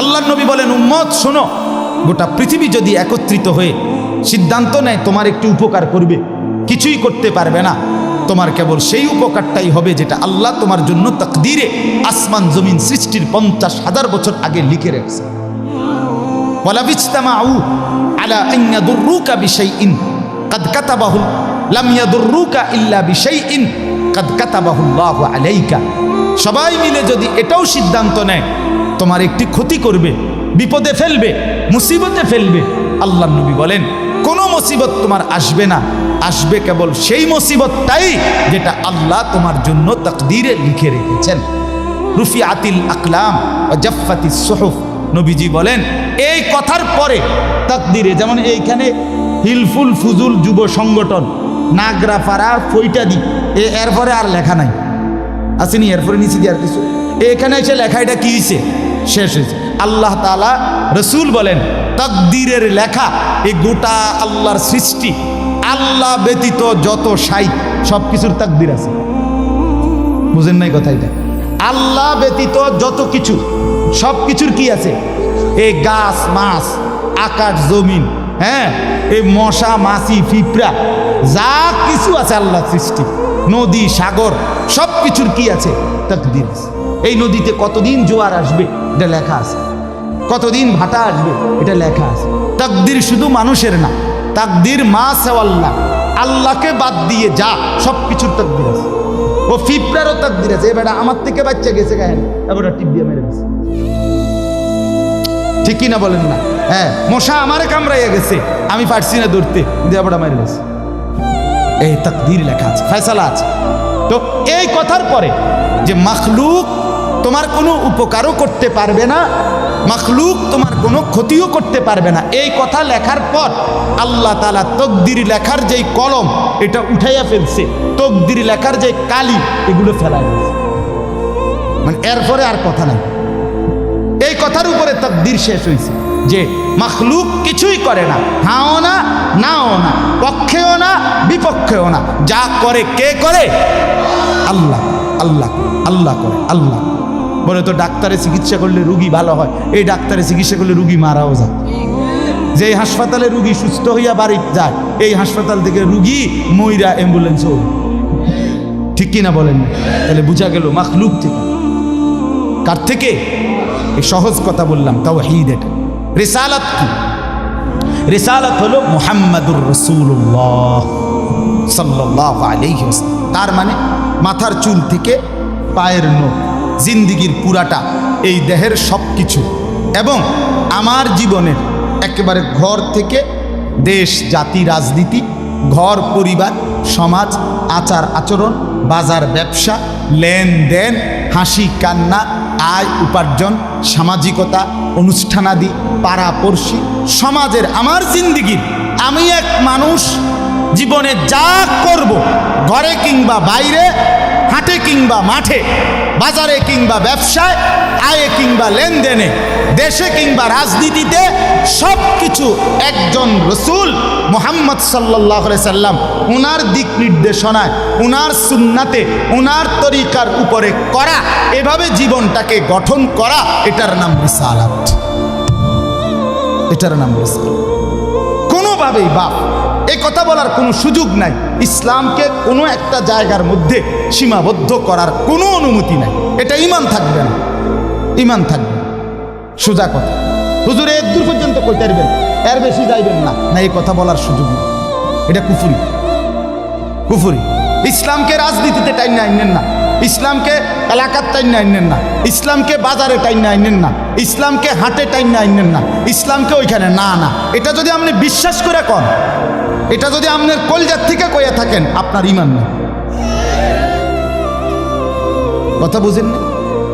আল্লাহর নবী বলেন, উম্মত শোনো, গোটা পৃথিবী যদি একত্রিত হয়ে সিদ্ধান্ত নেয় তোমার একটু উপকার করবে, কিছুই করতে পারবে না, তোমার কেবল সেই উপকারটাই হবে যেটা আল্লাহ তোমার জন্য তাকদীরে আসমান জমিন সৃষ্টির 50,000 বছর আগে লিখে রেখেছে। ওয়ালা বিজতামাউ আলা আন ইয়াদুররুকা বিশাইইন কাদ কাতাবাহু লাম ইয়াদুররুকা ইল্লা বিশাইইন কাদ কাতাবাহু আল্লাহু আলাইকা। সবাই মিলে যদি এটাও সিদ্ধান্ত নেয় তোমার একটি ক্ষতি করবে, বিপদে ফেলবে, মুসিবতে ফেলবে, আল্লাহর নবী বলেন কোনো মুসিবত তোমার আসবে না, আসবে কেবল সেই মুসিবতটাই যেটা আল্লাহ তোমার জন্য তাকদীরে লিখে রেখেছেন। রুফিআতিল আকলাম ওয়া জাফফাতিস সুহুফ। নবীজি বলেন এই কথার পরে তাকদীরে, যেমন এইখানে হিলফুল ফুজুল যুব সংগঠন নাগরাপাড়া ফইটাদি, এরপরে আর লেখা নাই, আসেনি, এরপরে নিচে দিয়ে আর কিছু, এখানে এসে লেখা, এটা কি হয়েছে, শেষ হয়েছে। আল্লাহ তাআলা, রসুল বলেন তাকদীরের লেখা এই গোটা আল্লাহর সৃষ্টি, আল্লাহ ব্যতীত যত সাই সব কিছুর তাকদীর আছে। বুঝেন নাই কথা? এটা আল্লাহ ব্যতীত যত কিছু সব কিছুর কি আছে? এই গাছ মাছ, আকাশ জমিন, হ্যাঁ, এই মশা মাছি পিঁপড়া যা কিছু আছে আল্লাহ সৃষ্টি, নদী সাগর সব কিছুর কি আছে? তাকদীর আছে। এই নদীতে কতদিন জোয়ার আসবে এটা লেখা আছে, কতদিন ভাটা আসবে এটা লেখা আছে। তাকদীর শুধু মানুষের না, তাকদীর মা সেওয়াল্লাহ, আল্লাহকে বাদ দিয়ে যা সব কিছুর তাকদীর আছে। ও পিঁপড়ারও তাকদীর আছে। এবার আমার থেকে বাচ্চা গেছে গায়ে, এবার টিপ দিয়ে মেরে গেছে, ঠিক কিনা বলেন না? হ্যাঁ, মশা আমারে কামড়াইয়া গেছে, আমি পারছি না ধরতে, দেবটা মেরে গেছে। এই তাকদীর লেখা আছে, ফয়সালা আছে। তো এই কথার পরে যে মাখলুক তোমার কোনো উপকারও করতে পারবে না, মাখলুক তোমার কোনো ক্ষতিও করতে পারবে না, এই কথা লেখার পর আল্লাহ তাআলা তকদির লেখার যেই কলম এটা উঠাইয়া ফেলছে, তকদির লেখার যে কালি এগুলো ফেলাই ফেলছে, মানে এরপরে আর কথা নাই। এই কথার উপরে তকদির শেষ হয়েছে যে মাখলুক কিছুই করে না, হাও না নাও না, পক্ষেও না বিপক্ষেও না, যা করে কে করে? আল্লাহ। আল্লাহ আল্লাহ করে, আল্লাহ। বলে তো ডাক্তারে চিকিৎসা করলে রুগী ভালো হয়, এই ডাক্তারে চিকিৎসা করলে রুগী মারাও যায়। যে হাসপাতালে রুগী সুস্থ হইয়া বাড়ি যায়, এই হাসপাতাল থেকে রুগী মইরা অ্যাম্বুলেন্সও, ঠিক কিনা বলেন? তাহলে বুঝা গেল মাখলুক থেকে। কার থেকে? এই সহজ কথা বললাম, তাওহীদ। এটা রিসালাত কি? রিসালাত হলো মুহাম্মাদুর রাসূলুল্লাহ সাল্লাল্লাহু আলাইহি ওয়াসাল্লাম। তার মানে মাথার চুল থেকে পায়ের নখ, জিন্দিগির পুরাটা, এই দেহের সব কিছু, এবং আমার জীবনের একেবারে ঘর থেকে দেশ জাতি রাজনীতি, ঘর পরিবার সমাজ, আচার আচরণ, বাজার ব্যবসা, লেনদেন, হাসি কান্না, আয় উপার্জন, সামাজিকতা, অনুষ্ঠানাদি, পাড়াপড়শি, সমাজের আমার জিন্দিগির, আমি এক মানুষ জীবনে যা করব, ঘরে কিংবা বাইরে, হাটে কিংবা মাঠে, বাজারে কিংবা ব্যবসায়, আয়ে কিংবা লেনদেনে, দেশে কিংবা রাজনীতিতে, সব কিছু একজন রসুল মুহাম্মদ সাল্লাল্লাহু আলাইহি সাল্লাম উনার দিক নির্দেশনায়, উনার সুন্নাতে, উনার তরিকার উপরে করা, এভাবে জীবনটাকে গঠন করা, এটার নাম রিসালাত। এটার নাম রিসালাত। কোনোভাবেই বাপ এই কথা বলার কোনো সুযোগ নাই, ইসলামকে কোনো একটা জায়গার মধ্যে সীমাবদ্ধ করার কোনো অনুমতি নাই। এটা ঈমান থাকবে না, ঈমান থাকবে। সোজা কথা, হুজুর এর দূর পর্যন্ত কইতে পারবেন, এর বেশি যাইবেন না, না, এই কথা বলার সুযোগ নেই। এটা কুফরি, কুফরি। ইসলামকে রাজনীতিতে টাইনে আইনেন না, ইসলামকে এলাকার টাইনে আইনেন না, ইসলামকে বাজারে টাইনে আইনেন না, ইসলামকে হাটে টাইনে আইনেন না, ইসলামকে ওইখানে না না। এটা যদি আপনি বিশ্বাস করে কন, এটা যদি আপনার কলজার থেকে কইয়া থাকেন, আপনার ঈমান নেই। কথা বুঝেন না?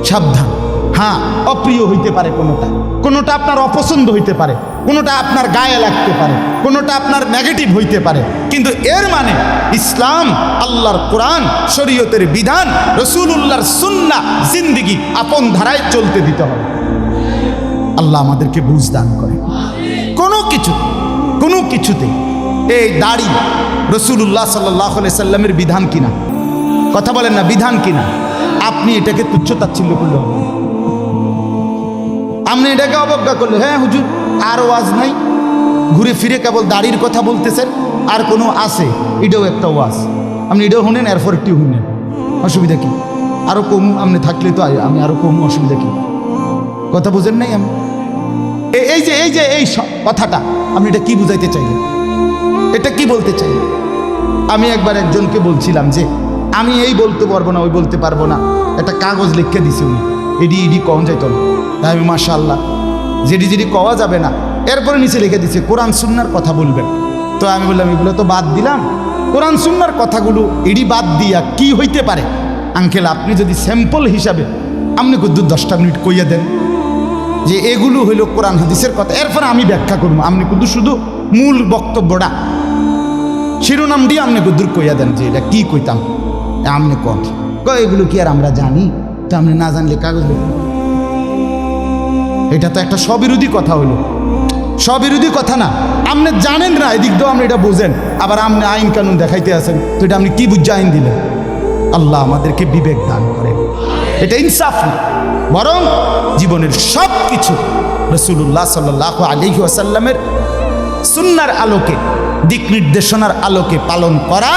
সাবধান। হ্যাঁ, অপ্রিয় হইতে পারে কোনোটা, কোনোটা আপনার অপছন্দ হইতে পারে, কোনোটা আপনার গায়ে লাগতে পারে, কোনোটা আপনার নেগেটিভ হইতে পারে, কিন্তু এর মানে ইসলাম, আল্লাহর কোরআন, শরীয়তের বিধান, রাসূলুল্লাহর সুন্নাহ, জিন্দেগি আপন ধারায় চলতে দিতে হবে। আল্লাহ আমাদেরকে বুঝ দান করে। কোনো কিছুতে এই দাড়ি রাসূলুল্লাহ সাল্লাল্লাহু আলাইহি সাল্লামের বিধান কিনা? কথা বলেন না, বিধান কিনা? আপনি এটাকে তুচ্ছ তাচ্ছিল্য করলে হবে। আপনি এটাকে অবজ্ঞা করলে, হ্যাঁ হুজুর আর ওয়াজ নাই, ঘুরে ফিরে কেবল দাড়ির কথা বলতেছেন, আর কোনো আছে, এটাও একটা ওয়াজ, আপনি এটাও শুনেন, এরপর একটিও শুনেন, অসুবিধা কি? আরও কম আপনি থাকলে তো আমি আরও কম, অসুবিধা কি? কথা বুঝেন নাই? আমি এই কথাটা আপনি এটা কি বুঝাইতে চাইলেন? এটা কি বলতে চাইলেন? আমি একবার একজনকে বলছিলাম যে আমি এই বলতে পারবো না, ওই বলতে পারবো না, একটা কাগজ লিখে দিছে উনি, এডি কওয়া যাইত না। তাই আমি মাশাআল্লাহ যেডি কওয়া যাবে না, এরপরে নিচে লিখে দিছে কোরআন সুন্নাহর কথা বলবেন। তো আমি বললাম এগুলো তো বাদ দিলাম, কোরআন সুন্নাহর কথাগুলো এডি বাদ দিয়া কি হইতে পারে? আঙ্কেল আপনি যদি স্যাম্পল হিসাবে আপনি কিন্তু 10টা মিনিট কইয়া দেন যে এগুলো হইল কোরআন হাদিসের কথা, এরপরে আমি ব্যাখ্যা করবো, আপনি কিন্তু শুধু মূল বক্তব্যটা শিরোনাম দিয়ে আপনি দূর কইয়া দেন যে এটা কি কইতাম, আপনি এগুলো কি আর আমরা জানি? তো আপনি না জানলে কাগজ লিখুন। এটা তো একটা স্ববিরোধী কথা হইল, স্ববিরোধী কথা না। আপনি জানেন না, এদিক দিয়েও আপনি এটা বোঝেন, আবার আপনি আইন কানুন দেখাইতে আছেন, তো এটা আপনি কি বুঝে আইন দিলেন? আল্লাহ আমাদেরকে বিবেক দান করেন। এটা ইনসাফ না, বরং জীবনের সব কিছু রাসূলুল্লাহ সাল্লাল্লাহু আলাইহি ওয়াসাল্লামের সুন্নাহর আলোকে, দিক নির্দেশনার আলোকে পালন করা,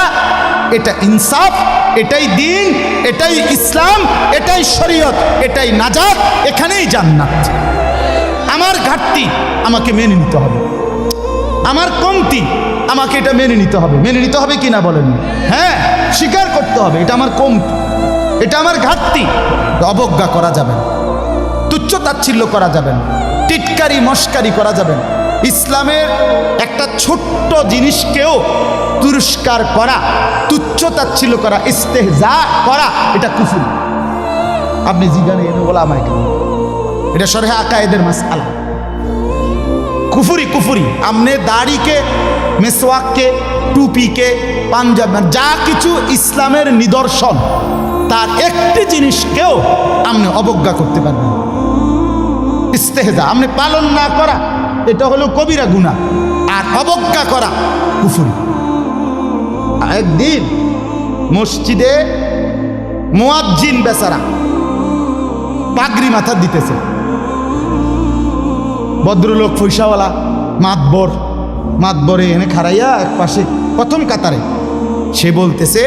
এটা ইনসাফ, এটাই দ্বীন, এটাই ইসলাম, এটাই শরীয়ত, এটাই নাজাত, এখানেই জান্নাত। আমার ঘাটতি আমাকে মেনে নিতে হবে, আমার কমতি আমাকে এটা মেনে নিতে হবে। মেনে নিতে হবে কি না বলেন? হ্যাঁ, স্বীকার করতে হবে এটা আমার কমতি, এটা আমার ঘাটতি। অবজ্ঞা করা যাবে না, তুচ্ছ তাচ্ছিল্য করা যাবে না, টিটকারি মস্কারি করা যাবে না। ইসলামের একটা ছোট্ট জিনিসকেও তিরস্কার করা, তুচ্ছ তাচ্ছিল্য করা, ইস্তেহজা করা, এটা কুফর। আপনি জিজ্ঞাসা এনে বলা আমায় কেন? এটা শরহে আকায়েদের মাসআলা, কুফরি। আপনি দাড়িকে, মেসওয়াককে, টুপিকে, পাঞ্জাব, যা কিছু ইসলামের নিদর্শন, তার একটি জিনিসকেও আপনি অবজ্ঞা করতে পারবেন। ইস্তেহজা আপনি পালন না করা, এটা হলো কবিরা গুনাহ, আর অবজ্ঞা করা কুফরি। একদিন মসজিদে মুয়াজ্জিন বেচারা পাগড়ি মাথা দিতেছে, ভদ্রলোক পয়সাওয়ালা মাতবরে এনে খাড়াইয়া এক পাশে প্রথম কাতারে, সে বলতেছে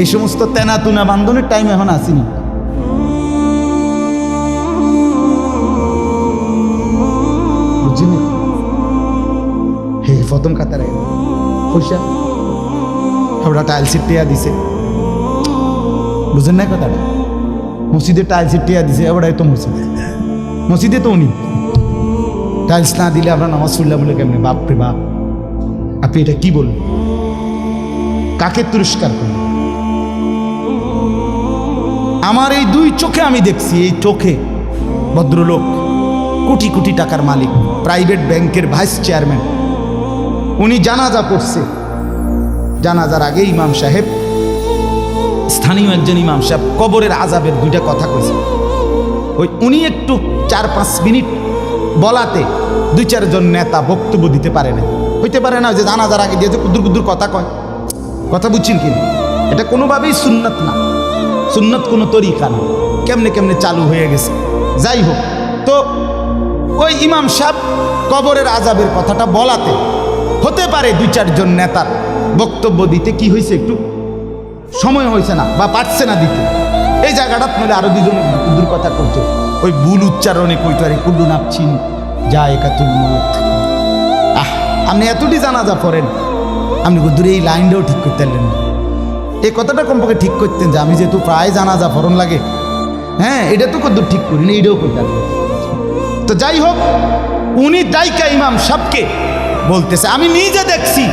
এই সমস্ত তেনাতুনা বান্ধনের টাইম এখন আসেনি। বুঝছেন? হে প্রথম কাতারে পয়সা ওরা টাইলসের টিয়া দিছে, বুঝেন না কথাটা? মসজিদে টাইলসের টিয়া দিছে, ওটাই তো মসজিদে তো উনি টাইলস না দিলে আমরা নামাজ পড়লাম বলে কেমনি? বাপরে বাপ, আপনি এটা কি বলবেন? কাকে তিরস্কার করলেন? আমার এই দুই চোখে আমি দেখছি, এই চোখে ভদ্রলোক কোটি কোটি টাকার মালিক, প্রাইভেট ব্যাংকের ভাইস চেয়ারম্যান, উনি জানাজা পড়ছে। জানাজার আগে ইমাম সাহেব, স্থানীয় একজন ইমাম সাহেব কবরের আযাবের দুইটা কথা কইছে। ওই উনি একটু 4-5 মিনিট বলাতে 2-4 নেতা বক্তব্য দিতে পারে না, হইতে পারে না যে জানাজার আগে দিয়ে যে কুদুর কথা কয়। কথা বুঝছেন কি? এটা কোনোভাবেই সুন্নত না, সুন্নত কোনো তরিকা না, কেমনে চালু হয়ে গেছে। যাই হোক, তো ওই ইমাম সাহেব কবরের আযাবের কথাটা বলাতে হতে পারে 2-4 নেতার বক্তব্য দিতে কি হয়েছে, একটু সময় হয়েছে না বা পারছে না দিতে। এই জায়গাটা নইলে আরো 2 কুদুর কথা করতো, ওই ভুল উচ্চারণে কইতো আরে কুল্লু নাপছিন যা একাতুল মউত। আপনি এতটি জানাজা পড়েন, আপনি কুদুর এই লাইনটাও ঠিক করতে পারলেন না। এই কথাটা কমপক্ষে ঠিক করতেন যে আমি যেহেতু প্রায় জানাজা পড়ন লাগে, হ্যাঁ এটা তো কুদুর ঠিক করি না, এইটাও করতে পারলেন। তো যাই হোক, উনি ডাইকা ইমাম সাহেবকে বলতেছে, আমি নিজে দেখছি,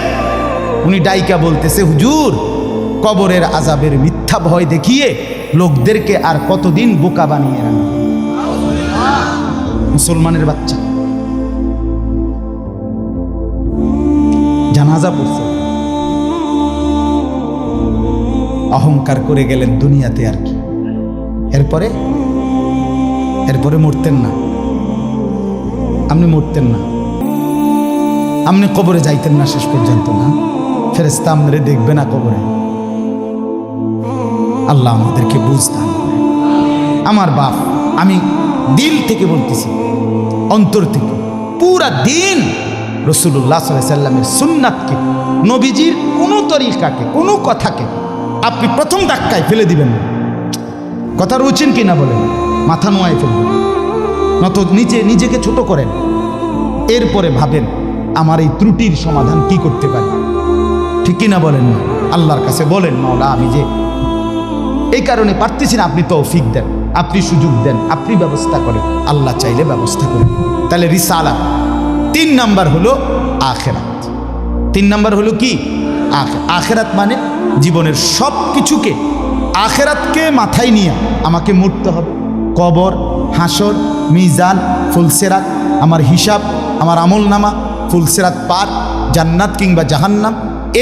উনি ডাইকা বলতেছে হুজুর কবরের আযাবের মিথ্যা ভয় দেখিয়ে লোকদেরকে আর কতদিন বোকা বানিয়ে রাখবে? মুসলমানের বাচ্চা জানাজা পড়ছে, অহংকার করে গেলেন দুনিয়াতে আর কি। এরপরে মরতেন না, আপনি মরতেন না, আপনি কবরে যাইতেন না শেষ পর্যন্ত না, ফেরেশতা আপনারে দেখবে না কবরে। আল্লাহ আমাদেরকে বুঝতাম। আমার বাপ, আমি দিল থেকে বলতেছি, অন্তর থেকে পুরা দিন রাসূলুল্লাহ সাল্লাল্লাহু আলাইহি সাল্লামের সুন্নাতকে, নবীজির কোনো তরিকাকে, কোনো কথাকে আপনি প্রথম ধাক্কায় ফেলে দিবেন না। কথা রুচিন কিনা বলেন, মাথা নোয়ায় ফেলবেন, নত নিজেকে ছোট করেন, এরপরে ভাবেন আমার এই ত্রুটির সমাধান কি করতে পারি। ঠিক কিনা বলেন না? আল্লাহর কাছে বলেন, মাওলা আমি যে এই কারণে পারতেছি না, আপনি তৌফিক দেন, আপনি সুযোগ দেন, আপনি ব্যবস্থা করেন। আল্লাহ চাইলে ব্যবস্থা করেন। তাহলে রিসালাত। 3 নাম্বার হলো আখিরাত। 3 নাম্বার হলো কি? আখিরাত মানে জীবনের সব কিছুকে, আখিরাতকে মাথায় নিয়ে আমাকে মরতে হবে। কবর, হাসর, মিজান, ফুলসিরাত, আমার হিসাব, আমার আমলনামা, ফুলসিরাত পার, জান্নাত কিংবা জাহান্নাম,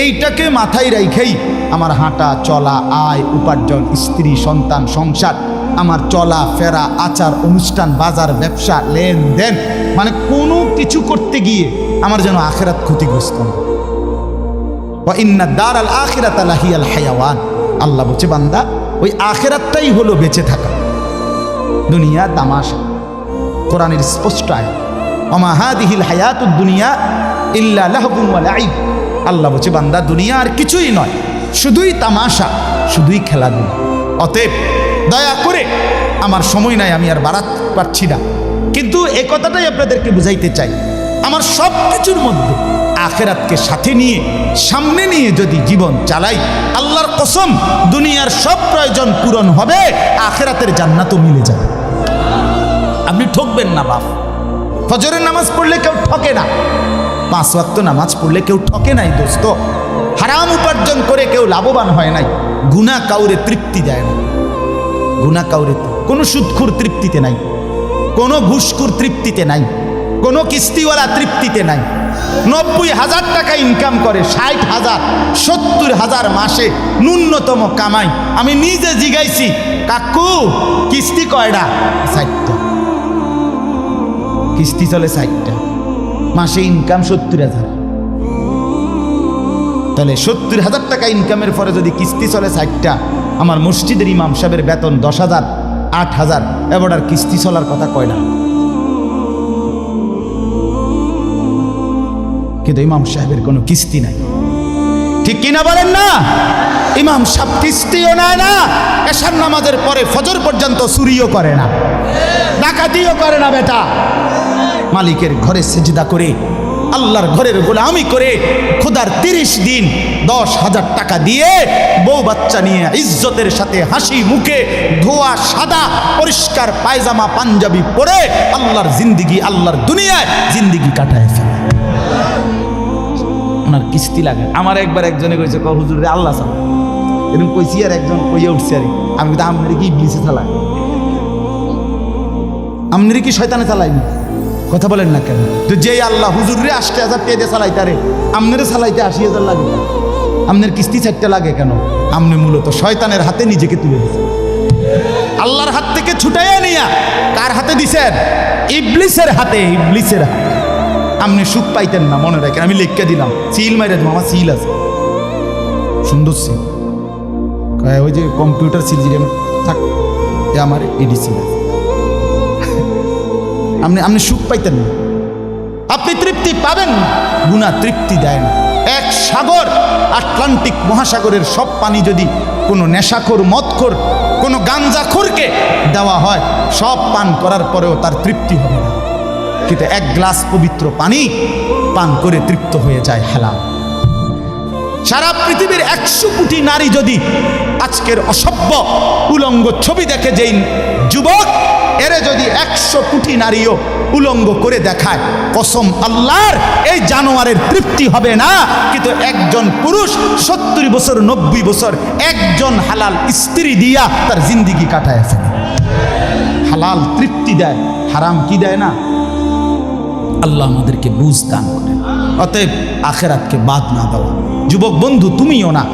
এইটাকে মাথায় রেখেই আমার হাঁটা চলা, আয় উপার্জন, স্ত্রী সন্তান, সংসার, আমার চলা ফেরা, আচার অনুষ্ঠান, বাজার ব্যবসা, লেনদেন, মানে কোনো কিছু করতে গিয়ে আমার যেন আখিরাত ক্ষতিগ্রস্ত না। ওয়া ইন্না দারাল আখিরাতা লাহিয়াল হায়াওয়ান। আল্লাহ বলছে বান্দা ওই আখিরাতটাই হলো বেঁচে থাকা। দুনিয়া তামাশা, কোরআনের স্পষ্ট আয়াত, ওমা হাদিহিল হায়াতুদ দুনিয়া ইল্লা লাহবুন ওয়া লাইব। আল্লাহ বলছে বান্দা দুনিয়া আর কিছুই নয়, শুধুই তামাশা, শুধুই খেলাধুলা। অতএব দয়া করে, আমার সময় নাই, আমি আর বাড়াতে পারছি না, কিন্তু এই কথাটাই আপনাদেরকে বুঝাইতে চাই, আমার সব কিছুর মধ্যে আখিরাতকে সাথে নিয়ে, সামনে নিয়ে যদি জীবন চালাই, আল্লাহর কসম দুনিয়ার সব প্রয়োজন পূরণ হবে, আখিরাতের জান্নাতও মিলে যাবে। আপনি ঠকবেন না বাপ। ফজরের নামাজ পড়লে কেউ ঠকে না, 5 ওয়াক্ত নামাজ পড়লে কেউ ঠকে নাই দোস্ত। হারাম উপার্জন করে কেউ লাভবান হয় নাই। গুনাহ কাউরে তৃপ্তি দেয় না, গুনাহ কাউরে, কোনো সুদখোর তৃপ্তিতে নাই, কোনো ঘুষখোর তৃপ্তিতে নাই, কোনো কিস্তিওয়ালা তৃপ্তিতে নাই। 90,000 টাকা ইনকাম করে, 60,000 70,000 মাসে ন্যূনতম কামাই। আমি নিজে জিগাইছি, কাকু কিস্তি কয়টা? 60টা। কিস্তি চলে 60টা, মাসে ইনকাম 70,000। তাহলে 70,000 টাকা ইনকামের পরে যদি কিস্তি চলে 60টা, আমার মসজিদের ইমাম সাহেবের বেতন 10,000 8,000, এবার আর কিস্তি চলার কথা কয় না। কিন্তু ইমাম সাহেবের কোনো কিস্তি নাই। ঠিক কিনা বলেন না? ইমাম সাহেব কিস্তিও নেয় না, এশার নামাজের পরে ফজর পর্যন্ত চুরিও করে না, ডাকাতিও করে না। বেটা মালিকের ঘরে সেজদা করে, আল্লাহর ঘরের গোলামি করে, খোদার 30 দিন 10,000 টাকা দিয়ে বউ বাচ্চা নিয়ে ইজ্জতের সাথে হাসি মুখে, ধোয়া সাদা পরিষ্কার পায়জামা পাঞ্জাবি পরে আল্লাহর জিন্দিগি, আল্লাহর দুনিয়ায় জিন্দিগি কাটায় ফেলে। ওনার কিস্তি লাগে। আমার একবার একজনে কইছে, হুজুর রে আল্লাহ চালা, এরকম কইছি, আর একজন কইয়া উঠছে, আর আমি তো আমনেরে কি ইবলিসে চালাই, আমনেরে কি শয়তানে চালাইনি? কথা বলেন না কেন? তো যেই আল্লাহ হুজুর রে 80,000 টাকা দিয়ে চালাইতে, আরে আমনেরে চালাইতে 80,000 লাগে, আমনের কিস্তি 4টা লাগে কেন? আমনে মূলত শয়তানের হাতে নিজেকে তুলে দিয়েছেন। আল্লাহর হাত থেকে ছুটাইয়া নিয়া কার হাতে দিছেন? ইবলিসের হাতে, ইবলিসের হাতে। আপনি সুখ পাইতেন না, মনে রাখেন। আমি লিখকে দিলাম, সিল মাইরে দেবো, আমার সিল আছে, সুন্দর সিল, ওই যে কম্পিউটার সিল যেমন থাক, আমার এডি সিল আছে। আপনি সুখ পাইতেন না, আপনি তৃপ্তি পাবেন না। গুনাহ তৃপ্তি দেয় না। এক সাগর, আটলান্টিক মহাসাগরের সব পানি যদি কোনো নেশাখোর, মদখোর, কোনো গাঞ্জাখোরকে দেওয়া হয়, সব পান করার পরেও তার তৃপ্তি হবে না। কিন্তু 1 গ্লাস পবিত্র পানি পান করে তৃপ্ত হয়ে যায় হালাল। সারা পৃথিবীর 100 কোটি নারী যদি আজকের অসভ্য উলঙ্গ ছবি দেখে, যেই যুবক এরে যদি 100 কোটি নারীও উলঙ্গ করে দেখায়, কসম আল্লাহর, এই জানোয়ারের তৃপ্তি হবে না। কিন্তু একজন পুরুষ 70 বছর 90 বছর একজন হালাল স্ত্রী দিয়া তার জিন্দিগি কাটায় ফেলে। হালাল তৃপ্তি দেয়, হারাম কি দেয় না? আল্লাহ আমাদেরকে বুঝ দান করেন। অতএব আখিরাতকে বাদ না দাও। যুবক বন্ধু তুমিও না,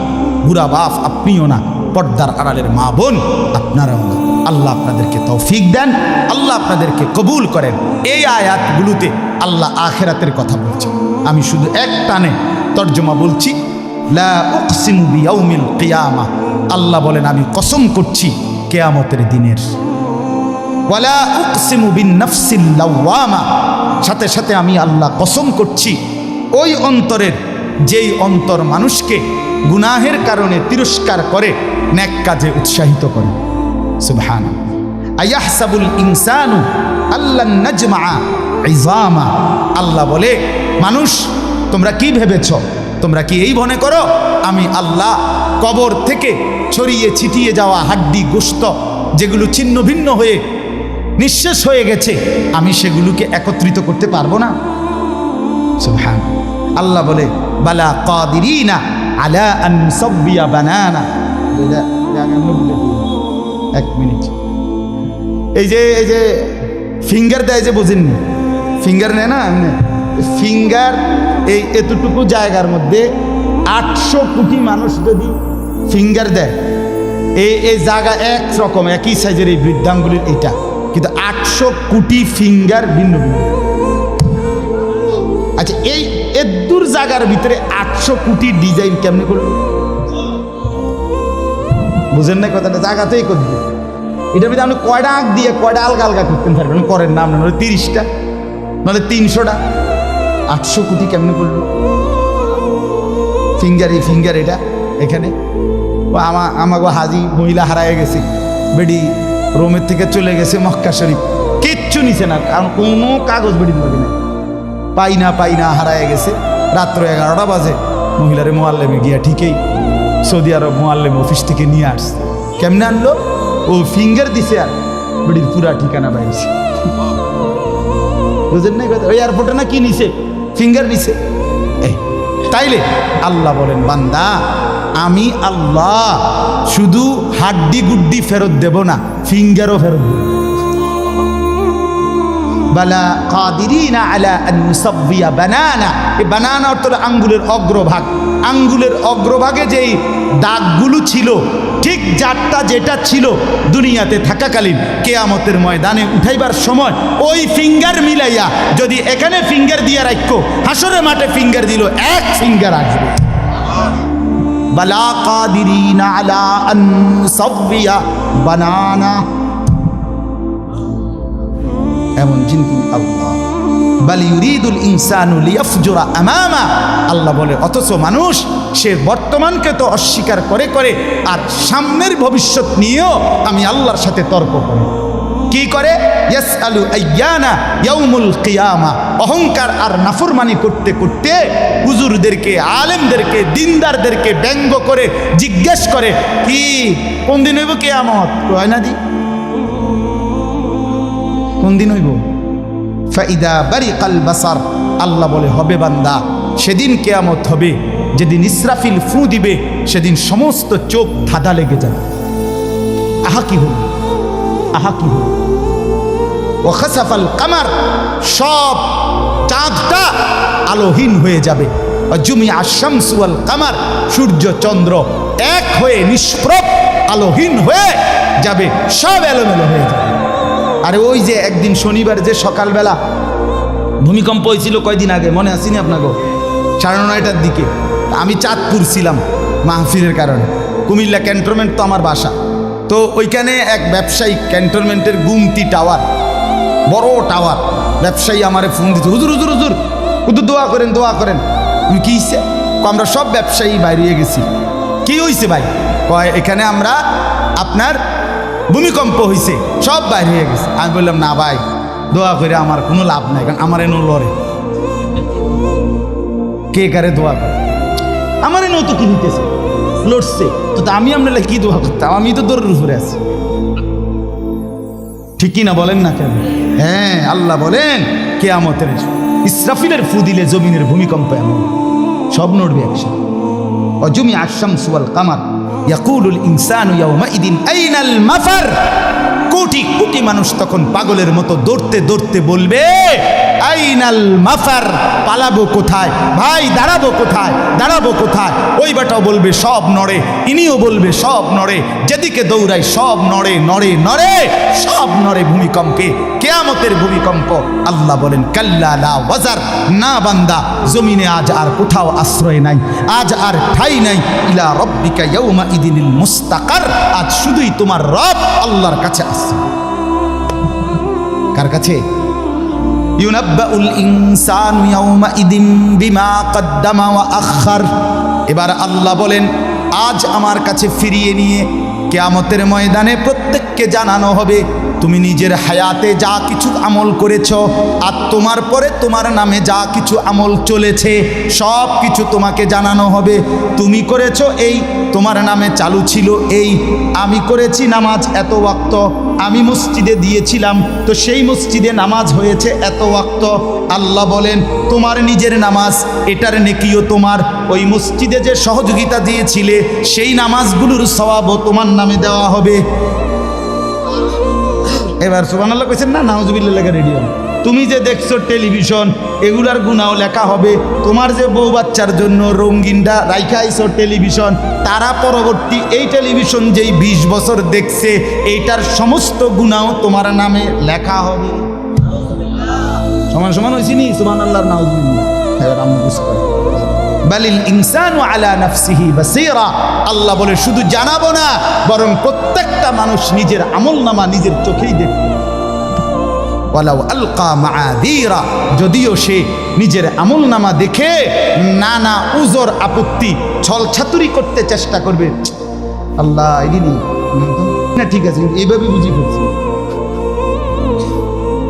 বুড়া বাপ আপনিও না, পর্দার আড়ালের মা বোন আপনারাও না। আল্লাহ আপনাদেরকে তৌফিক দেন, আল্লাহ আপনাদেরকে কবুল করেন। এই আয়াতগুলোতে আল্লাহ আখিরাতের কথা বলছেন। আমি শুধু এক টানে তর্জমা বলছি, লা উকসিমু বিয়াউমিল কিয়ামা। আল্লাহ বলেন আমি কসম করছি কিয়ামতের দিনের। ওয়ালা উকসিমু বিন-নাফসিল লাওয়ামা, সাথে সাথে আমি আল্লাহ কসম করছি ওই অন্তরের, যেই অন্তর মানুষকে গুনাহের কারণে তিরস্কার করে, নেক কাজে উৎসাহিত করে। সুবহানাল্লাহ। আয়াহসাবুল ইনসানু আল্লান নাজমা ইযামা, আল্লাহ বলে মানুষ তোমরা কি ভেবেছ, তোমরা কি এই মনে করো আমি আল্লাহ কবর থেকে ছড়িয়ে ছিটিয়ে যাওয়া হাড্ডি গোশত যেগুলো ছিন্ন ভিন্ন হয়ে নিঃশেষ হয়ে গেছে, আমি সেগুলোকে একত্রিত করতে পারবো না? সুবহান। আল্লাহ বলে বালা কাদিরিনা আলা আন নুসাব্বিয়া বানানা। এক মিনিট, এই যে ফিঙ্গার দেয় যে, বোঝেননি? ফিঙ্গার নেয় না, ফিঙ্গার এই এতটুকু জায়গার মধ্যে 800 কোটি মানুষ যদি ফিঙ্গার দেয়, এই জায়গা একরকম একই সাইজের এই বৃদ্ধাঙ্গুলির এটা, কিন্তু 800 কোটি ফিঙ্গার ভিন্ন ভিন্ন। আচ্ছা, এই এদুর জায়গার ভিতরে 800 কোটি ডিজাইন কেমনে করবে? বুঝেন না কথাটা? জায়গাতেই করবে। এটার ভিতরে আপনি কয়টা আঁক দিয়ে কয়টা আলগা আলগা করতে পারবেন? করেন না আপনার 30টা, নাহলে 300টা। 800 কোটি কেমনে করলো? ফিঙ্গার এটা এখানে আমাকে হাজি মহিলা হারায় গেছে, বেডি রোমের থেকে চলে গেছে মক্কা শরীফ, কিচ্ছু নিছে না, কারণ কোনো কাগজ বেডি লাগে না, পাই না হারায় গেছে। রাত্র 11টা বাজে মহিলারে মোয়াল্লেমে গিয়া ঠিকই সৌদি আরব মোয়াল্লেম অফিস থেকে নিয়ে আসছে। কেমনে আনলো? ও ফিঙ্গার দিছে আর বেডির পুরা ঠিকানা বাইরেছে। বুঝেন না? ওই এয়ারপোর্টে না কি নিছে? ফিঙ্গার নিছে। তাইলে আল্লাহ বলেন বান্দা আমি আল্লাহ শুধু হাড্ডি গুড্ডি ফেরত দেব না, ফিঙ্গারও ফেরত দেব। বালা কাদিরিনা আলা আন নুসাব্বিয়া বানানা। এই বানানা অর্থ আঙ্গুলের অগ্রভাগ। আঙ্গুলের অগ্রভাগে যেই দাগগুলো ছিল, ঠিক যারটা যেটা ছিল দুনিয়াতে থাকাকালীন, কিয়ামতের ময়দানে উঠাইবার সময় ওই ফিঙ্গার মিলাইয়া যদি এখানে ফিঙ্গার দিয়ে রাখো, হাসরের মাঠে ফিঙ্গার দিল, এক ফিঙ্গার আসবে। বালা কাদিরিনা আলা আন নুসাব্বিয়া বানানা, এমন চিন্তা আল্লাহ। বাল ইউরিদুল ইনসানু লিয়াফজুরা আমামা, আল্লাহ বলে অথচ মানুষ সে বর্তমানকে তো অস্বীকার করে করে আর সামনের ভবিষ্যৎ নিয়েও আমি আল্লাহর সাথে তর্ক করে। কি করে? ইয়াসআলু আইয়ানা ইয়াউমুল কিয়ামা। অহংকার আর নাফরমানি করতে করতে হুজুরদেরকে, আলেমদেরকে, দিনদারদেরকে ব্যঙ্গ করে জিজ্ঞেস করে কি কোন দিন হইব কিয়ামত? কয় না দি কোন দিন হইব? ফাইদা বারিকাল বাসার, আল্লাহ বলে হবে বান্দা সেদিন কিয়ামত হবে যেদিন ইসরাফিল ফু দিবে, সেদিন সমস্ত চোখ ধাঁধা লেগে যাবে। আহা কি হল, আহা কি হল। ওয়া খাসাফাল কামার, সব চাঁদটা আলোহীন হয়ে যাবে। ওয়া জুমিআ আশ-শামসু ওয়াল কামার, সূর্য চন্দ্র এক হয়ে নিষ্প্রভ আলোহীন হয়ে যাবে, সব এলোমেলো হয়ে যাবে। আরে ওই যে একদিন শনিবার যে সকালবেলা ভূমিকম্প হয়েছিল কয়দিন আগে, মনে আসেনি আপনাকে? 9:30টার দিকে আমি চাঁদপুর ছিলাম মাহফিলের কারণে। কুমিল্লা ক্যান্টনমেন্ট তো আমার বাসা, তো ওইখানে এক ব্যবসায়ী ক্যান্টনমেন্টের গুমতি টাওয়ার, বড় টাওয়ার, ব্যবসায়ী আমারে ফোন দিতে, হুজুর হুজুর হুজুর হুজুর দোয়া করেন দোয়া করেন। কি হয়েছে? আমরা সব ব্যবসায়ী বাইরে গেছি। কি হয়েছে ভাই? কয় এখানে আমরা আপনার ভূমিকম্প হয়েছে, সব বাইরে হয়ে গেছে। আমি বললাম না ভাই, দোয়া করে আমার কোনো লাভ নাই, কারণ আমার এনো লড়ে কে কারে দোয়া করে, আমার এনো তো কি হইতেছে, লড়ছে তো আমি আপনার কি দোয়া করতাম? আমি তো দৌড়ের উপরে আছি। ঠিক কি না বলেন না কেন? হ্যাঁ, আল্লাহ বলেন কিয়ামতের ইসরাফিলের ফু দিলে জমিনের ভূমিকম্প এমন সব নড়বে একসাথে। অজুমি আশ-শামসু ওয়াল কামার ইয়াকুলুল ইনসানু ইয়াউমাইদিন আইনাল মাফার। কোটি কোটি মানুষ তখন পাগলের মতো দৌড়তে দৌড়তে বলবে আইনাল মাফার, পালাবো কোথায় ভাই, দাঁড়াবো কোথায়, দাঁড়াবো কোথায়? ওই বেটাও বলবে সব নড়ে, ইনিও বলবে সব নড়ে, যেদিকে দৌড়াই সব নড়ে নড়ে নড়ে, সব নড়ে ভূমিকম্পে, কিয়ামতের ভূমিকম্প। আল্লাহ বলেন কাল্লা লা ওয়াজার, না বান্দা জমিনে আজ আর কোথাও আশ্রয় নাই, আজ আর ঠাই নাই। ইলা রব্বিকা ইয়াউমা ইদিনিল মুস্তাকার, আজ শুধুই তোমার রব আল্লাহর কাছে আসছে। কার কাছে? ইউনাব্বাউল ইনসানু ইয়াউমাইদিন বিমা কদ্দামা ওয়া আখার। এবার আল্লাহ বলেন, আজ আমার কাছে ফিরিয়ে নিয়ে কিয়ামতের ময়দানে প্রত্যেককে জানানো হবে তুমি নিজের হায়াতে যা কিছু আমল করেছ আর তোমার পরে তোমার নামে যা কিছু আমল চলেছে সব কিছু তোমাকে জানানো হবে। তুমি করেছো এই, তোমার নামে চালু ছিল এই, আমি করেছি নামাজ এত ওয়াক্ত, আমি মসজিদে দিয়েছিলাম তো সেই মসজিদে নামাজ হয়েছে এত ওয়াক্ত। আল্লাহ বলেন তোমার নিজের নামাজ এটার নেকিও তোমার, ওই মসজিদে যে সহযোগিতা দিয়েছিলে সেই নামাজগুলোর সওয়াবও তোমার নামে দেওয়া হবে। এবার সুবহানাল্লাহ কইছেন না? নাউজুবিল্লাহ লেখা রেডি হবে। তুমি যে দেখছো টেলিভিশন এগুলার গুনাও লেখা হবে। তোমার যে বউ বাচ্চার জন্য রঙিনটা রাইখা আইছো টেলিভিশন, তারা পরবর্তী এই টেলিভিশন যেই 20 বছর দেখছে এইটার সমস্ত গুনাও তোমার নামে লেখা হবে। সমান সমান হয়েছি নি? সুবহানাল্লাহ নাউজুবিল্লাহ। এবার আমরা বুঝতে পারি বালিল ইনসানু আলা নাফসিহি বাসীরা। আল্লাহ বলে শুধু জানাবো না, বরং প্রত্যেকটা মানুষ নিজের আমলনামা নিজের চোখেই দেখবে। ওয়ালাউ আলকা মাআযীরা, যদিও সে নিজের আমলনামা দেখে নানা উজর আপত্তি ছলছাতুরি করতে চেষ্টা করবে। আল্লাহ এদিনই না, ঠিক আছে এইভাবে বুঝি ফেলছি।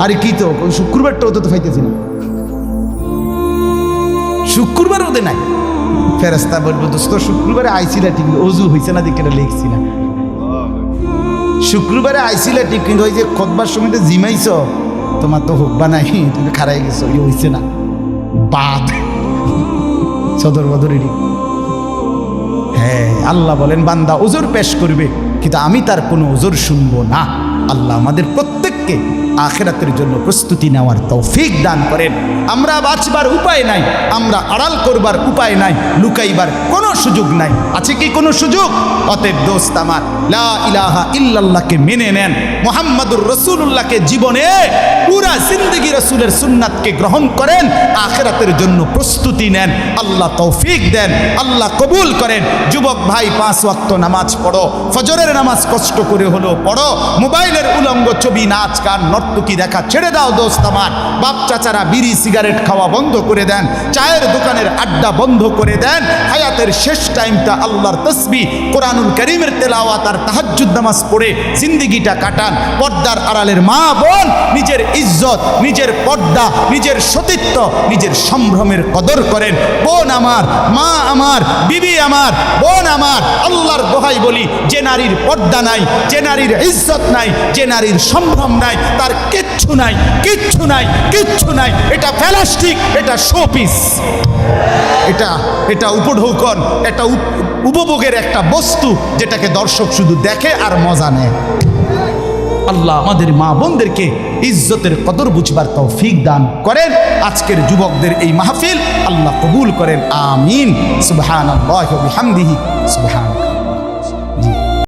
আরে কি তো শুক্রবারটাও তো পাইতেছি না, শুক্রবার ওদের নাই। ফেরেশতা বলবো দোস্ত শুক্রবারে আইছিলা ঠিক, অজু হয়েছে না দেখে লিখছি না। শুক্রবারে আইছিলা ঠিক, কিন্তু ওই যে খুতবার সময় জিমাইছ, তোমার তো হোক বা নাই, তুমি খারাই গেছো, ইয়ে হয়েছে না বাদ সদর বদরেরই। হ্যাঁ, আল্লাহ বলেন বান্দা ওজোর পেশ করবে, কিন্তু আমি তার কোনো ওজোর শুনবো না। আল্লাহ আমাদের প্রত্যেককে আখিরাতের জন্য প্রস্তুতি নেওয়ার তৌফিক দান করেন। আমরা বাঁচবার উপায় নাই, আমরা আড়াল করবার উপায় নাই, লুকাইবার কোনো সুযোগ নাই। আছে কি কোনো সুযোগ? অতএব দোস্ত আমার, লা ইলাহা ইল্লাল্লাহকে মেনে নেন, মুহাম্মাদুর রাসূলুল্লাহকে জীবনে পুরা জিন্দেগি রাসূলের সুন্নাতকে গ্রহণ করেন, আখিরাতের জন্য প্রস্তুতি নেন। আল্লাহ তৌফিক দেন, আল্লাহ কবুল করেন। যুবক ভাই 5 ওয়াক্ত নামাজ পড়ো, ফজরের নামাজ কষ্ট করে হলো পড়ো। মোবাইলের উলঙ্গ ছবি, নাচ গান, নর্তকী দেখা ছেড়ে দাও দোস্ত আমার। বাপ চাচারা বিড়ি সিগারেট খাওয়া বন্ধ করে দেন, চায়ের দোকানের আড্ডা বন্ধ করে দেন। হায়াতের শেষ টাইমটা আল্লাহর তাসবিহ, কোরআনুল কারীমের তেলাওয়াত আর তাহাজ্জুদ নামাজ পড়ে জিন্দেগিটা কাটান। পর্দার আড়ালের মা বোন নিজের ইজ্জত, নিজের পর্দা, নিজের সতীত্ব, নিজের সম্ভ্রমের কদর করেন। বোন আমার, মা আমার, বিবি আমার, বোন আমার, আল্লাহর দোহাই বলি, যে নারীর পর্দা নাই, যে নারীর ইজ্জত নাই, যে নারীর সম্ভ্রম নাই, তার কিচ্ছু নাই, কিচ্ছু নাই, কিচ্ছু নাই। এটা প্লাস্টিক, এটা শোপিস, এটা উপঢৌকন, এটা উপভোগের একটা বস্তু যেটাকে দর্শক শুধু দেখে আর মজা নেয়। আল্লাহ আমাদের মা বোনদেরকে ইজ্জতের কদর বুঝবার তৌফিক দান করেন। আজকের যুবকদের এই মাহফিল আল্লাহ কবুল করেন, আমিন। সুবহানাল্লাহি ওয়া বিহামদিহি, সুবহানাল্লাহ।